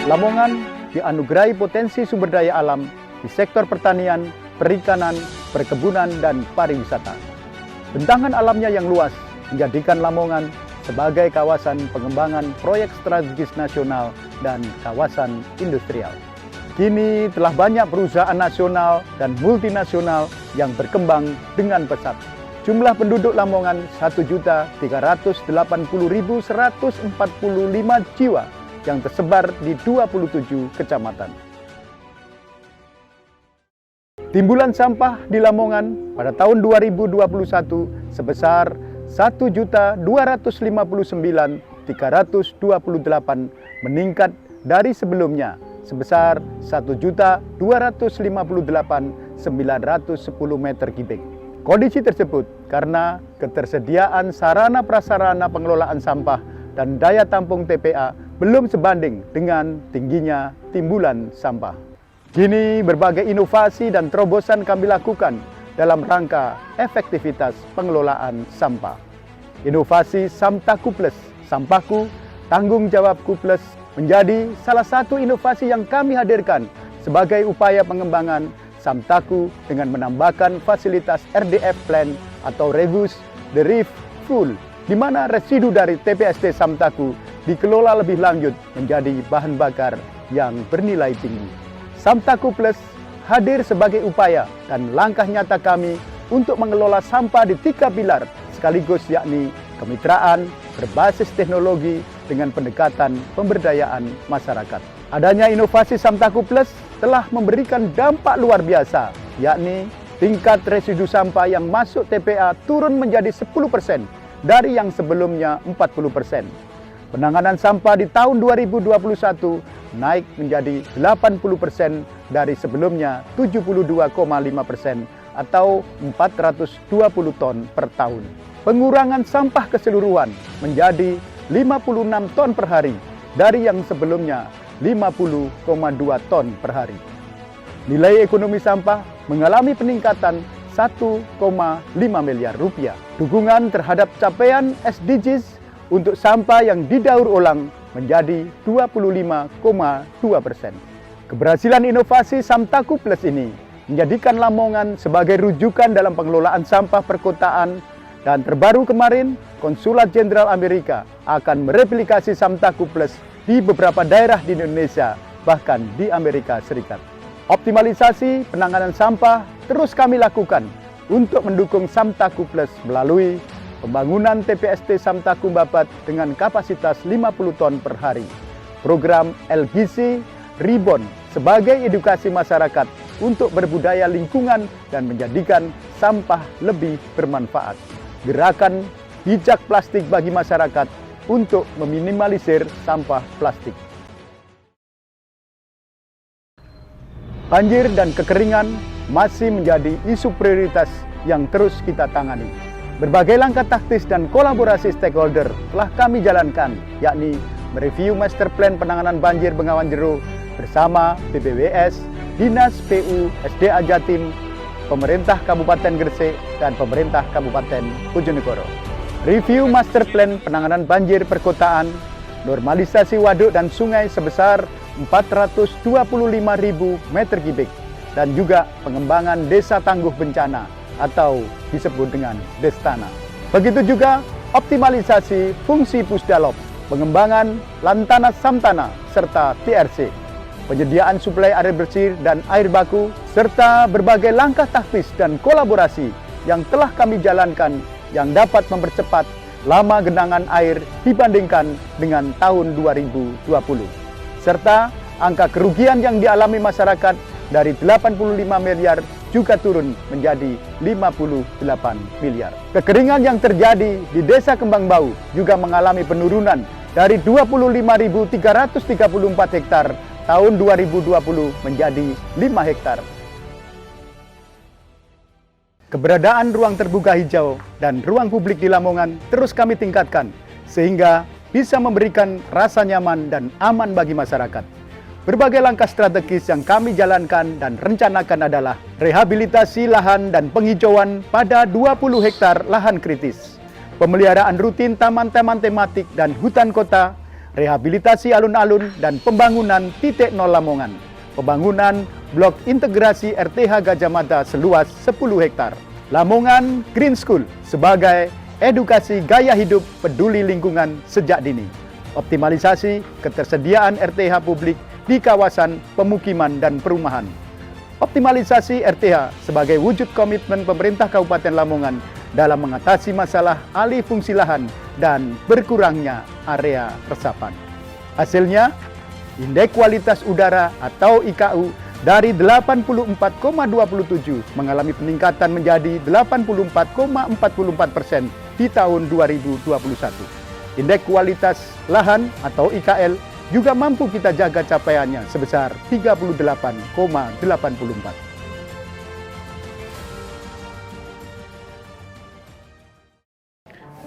Lamongan dianugerahi potensi sumber daya alam di sektor pertanian, perikanan, perkebunan, dan pariwisata. Bentangan alamnya yang luas menjadikan Lamongan sebagai kawasan pengembangan proyek strategis nasional dan kawasan industrial. Kini telah banyak perusahaan nasional dan multinasional yang berkembang dengan pesat. Jumlah penduduk Lamongan 1.380.145 jiwa yang tersebar di 27 kecamatan. Timbulan sampah di Lamongan pada tahun 2021 sebesar 1.259.328 meningkat dari sebelumnya sebesar 1.258.910 meter kubik. Kondisi tersebut karena ketersediaan sarana prasarana pengelolaan sampah dan daya tampung TPA belum sebanding dengan tingginya timbulan sampah. Kini berbagai inovasi dan terobosan kami lakukan dalam rangka efektivitas pengelolaan sampah. Inovasi Samtaku Plus, Sampahku, Tanggung Jawabku Plus menjadi salah satu inovasi yang kami hadirkan sebagai upaya pengembangan Samtaku dengan menambahkan fasilitas RDF Plan atau Reuse the Reef Fuel, di mana residu dari TPST Samtaku dikelola lebih lanjut menjadi bahan bakar yang bernilai tinggi. Samtaku Plus hadir sebagai upaya dan langkah nyata kami untuk mengelola sampah di 3 pilar sekaligus, yakni kemitraan, berbasis teknologi, dengan pendekatan pemberdayaan masyarakat. Adanya inovasi Samtaku Plus telah memberikan dampak luar biasa, yakni tingkat residu sampah yang masuk TPA turun menjadi 10% dari yang sebelumnya 40%. Penanganan sampah di tahun 2021 naik menjadi 80% dari sebelumnya 72,5% atau 420 ton per tahun. Pengurangan sampah keseluruhan menjadi 56 ton per hari dari yang sebelumnya 50,2 ton per hari. Nilai ekonomi sampah mengalami peningkatan 1,5 miliar rupiah. Dukungan terhadap capaian SDGs untuk sampah yang didaur ulang menjadi 25,2%. Keberhasilan inovasi Samtaku Plus ini menjadikan Lamongan sebagai rujukan dalam pengelolaan sampah perkotaan, dan terbaru kemarin Konsulat Jenderal Amerika akan mereplikasi Samtaku Plus di beberapa daerah di Indonesia, bahkan di Amerika Serikat. Optimalisasi penanganan sampah terus kami lakukan untuk mendukung Samtaku Plus melalui pembangunan TPST Samtaku Babat dengan kapasitas 50 ton per hari. Program LGC Reborn sebagai edukasi masyarakat untuk berbudaya lingkungan dan menjadikan sampah lebih bermanfaat. Gerakan bijak plastik bagi masyarakat untuk meminimalisir sampah plastik. Banjir dan kekeringan masih menjadi isu prioritas yang terus kita tangani. Berbagai langkah taktis dan kolaborasi stakeholder telah kami jalankan, yakni mereview master plan penanganan banjir Bengawan Jero bersama BPWS, Dinas PU, SDA Jatim, pemerintah Kabupaten Gresik, dan pemerintah Kabupaten Bojonegoro. Review master plan penanganan banjir perkotaan, normalisasi waduk dan sungai sebesar 425.000 meter kubik, dan juga pengembangan desa tangguh bencana atau disebut dengan Destana. Begitu juga optimalisasi fungsi Pusdalop, pengembangan Lantana Samtana, serta TRC, penyediaan suplai air bersih dan air baku, serta berbagai langkah taktis dan kolaborasi yang telah kami jalankan yang dapat mempercepat lama genangan air dibandingkan dengan tahun 2020. Serta angka kerugian yang dialami masyarakat dari 85 miliar juga turun menjadi 58 miliar. Kekeringan yang terjadi di Desa Kembang Bau juga mengalami penurunan dari 25.334 hektar tahun 2020 menjadi 5 hektar. Keberadaan ruang terbuka hijau dan ruang publik di Lamongan terus kami tingkatkan sehingga bisa memberikan rasa nyaman dan aman bagi masyarakat. Berbagai langkah strategis yang kami jalankan dan rencanakan adalah rehabilitasi lahan dan penghijauan pada 20 hektar lahan kritis, pemeliharaan rutin taman-taman tematik dan hutan kota, rehabilitasi alun-alun dan pembangunan titik nol Lamongan, pembangunan blok integrasi RTH Gajah Mada seluas 10 hektar, Lamongan Green School sebagai edukasi gaya hidup peduli lingkungan sejak dini, optimalisasi ketersediaan RTH publik di kawasan pemukiman dan perumahan, optimalisasi RTH sebagai wujud komitmen pemerintah Kabupaten Lamongan dalam mengatasi masalah alih fungsi lahan dan berkurangnya area resapan. Hasilnya, indeks kualitas udara atau IKU dari 84,27 mengalami peningkatan menjadi 84,44% di tahun 2021. Indeks kualitas lahan atau IKL juga mampu kita jaga capaiannya sebesar 38,84.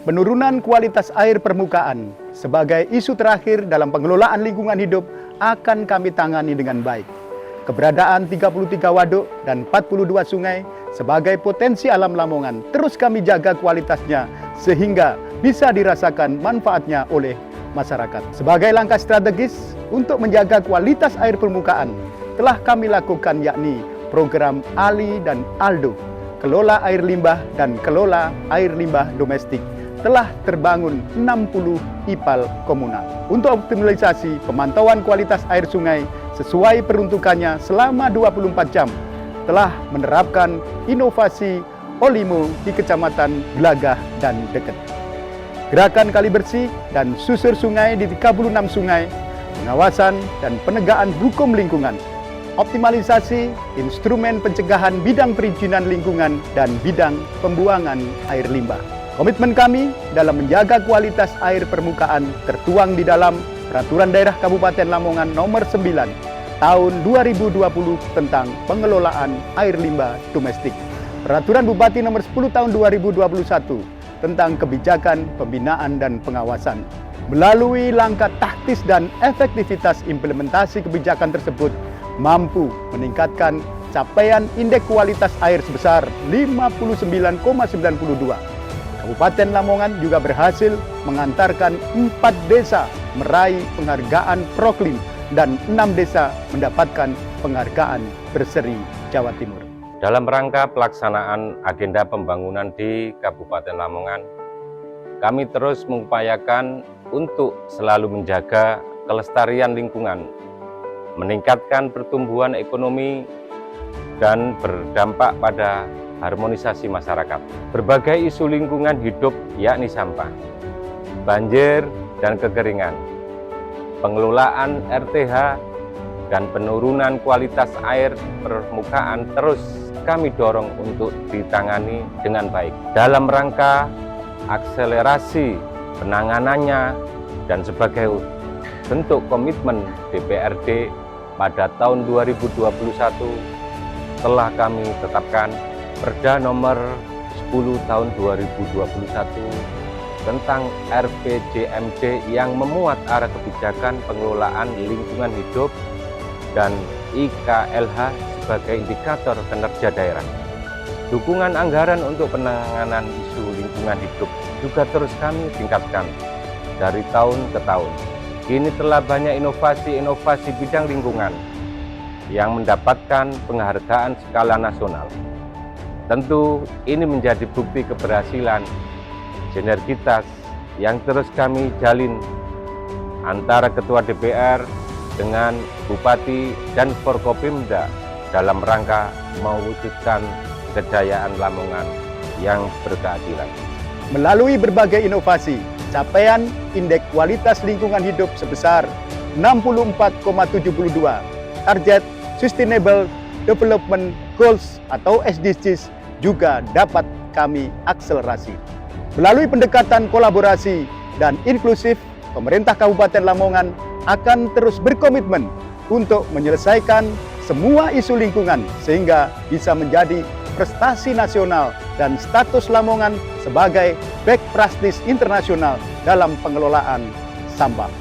Penurunan kualitas air permukaan sebagai isu terakhir dalam pengelolaan lingkungan hidup akan kami tangani dengan baik. Keberadaan 33 waduk dan 42 sungai sebagai potensi alam Lamongan terus kami jaga kualitasnya sehingga bisa dirasakan manfaatnya oleh masyarakat. Sebagai langkah strategis untuk menjaga kualitas air permukaan telah kami lakukan yakni program ALI dan ALDO, kelola air limbah dan kelola air limbah domestik. Telah terbangun 60 IPAL komunal. Untuk optimalisasi pemantauan kualitas air sungai sesuai peruntukannya selama 24 jam, telah menerapkan inovasi Olimo di Kecamatan Gelagah dan Deket. Gerakan kali bersih dan susur sungai di 36 sungai, pengawasan dan penegakan hukum lingkungan, optimalisasi instrumen pencegahan bidang perizinan lingkungan dan bidang pembuangan air limbah. Komitmen kami dalam menjaga kualitas air permukaan tertuang di dalam Peraturan Daerah Kabupaten Lamongan Nomor 9 Tahun 2020 tentang pengelolaan air limbah domestik. Peraturan Bupati Nomor 10 Tahun 2021 tentang kebijakan pembinaan dan pengawasan. Melalui langkah taktis dan efektivitas implementasi kebijakan tersebut mampu meningkatkan capaian indeks kualitas air sebesar 59,92. Kabupaten Lamongan juga berhasil mengantarkan 4 desa meraih penghargaan Proklim dan 6 desa mendapatkan penghargaan Berseri Jawa Timur. Dalam rangka pelaksanaan agenda pembangunan di Kabupaten Lamongan, kami terus mengupayakan untuk selalu menjaga kelestarian lingkungan, meningkatkan pertumbuhan ekonomi, dan berdampak pada harmonisasi masyarakat. Berbagai isu lingkungan hidup yakni sampah, banjir dan kekeringan, pengelolaan RTH dan penurunan kualitas air permukaan terus kami dorong untuk ditangani dengan baik. Dalam rangka akselerasi penanganannya dan sebagai bentuk komitmen DPRD pada tahun 2021 telah kami tetapkan Perda Nomor 10 Tahun 2021 tentang RPJMD yang memuat arah kebijakan pengelolaan lingkungan hidup dan IKLH sebagai indikator kinerja daerah. Dukungan anggaran untuk penanganan isu lingkungan hidup juga terus kami tingkatkan dari tahun ke tahun. Kini telah banyak inovasi bidang lingkungan yang mendapatkan penghargaan skala nasional. Tentu ini menjadi bukti keberhasilan sinergitas yang terus kami jalin antara Ketua DPR dengan Bupati dan Forkopimda dalam rangka mewujudkan kejayaan Lamongan yang berkeadilan. Melalui berbagai inovasi, capaian indeks kualitas lingkungan hidup sebesar 64,72, target Sustainable Development Goals atau SDGs juga dapat kami akselerasi. Melalui pendekatan kolaborasi dan inklusif, pemerintah Kabupaten Lamongan akan terus berkomitmen untuk menyelesaikan semua isu lingkungan sehingga bisa menjadi prestasi nasional dan status Lamongan sebagai best practice internasional dalam pengelolaan sampah.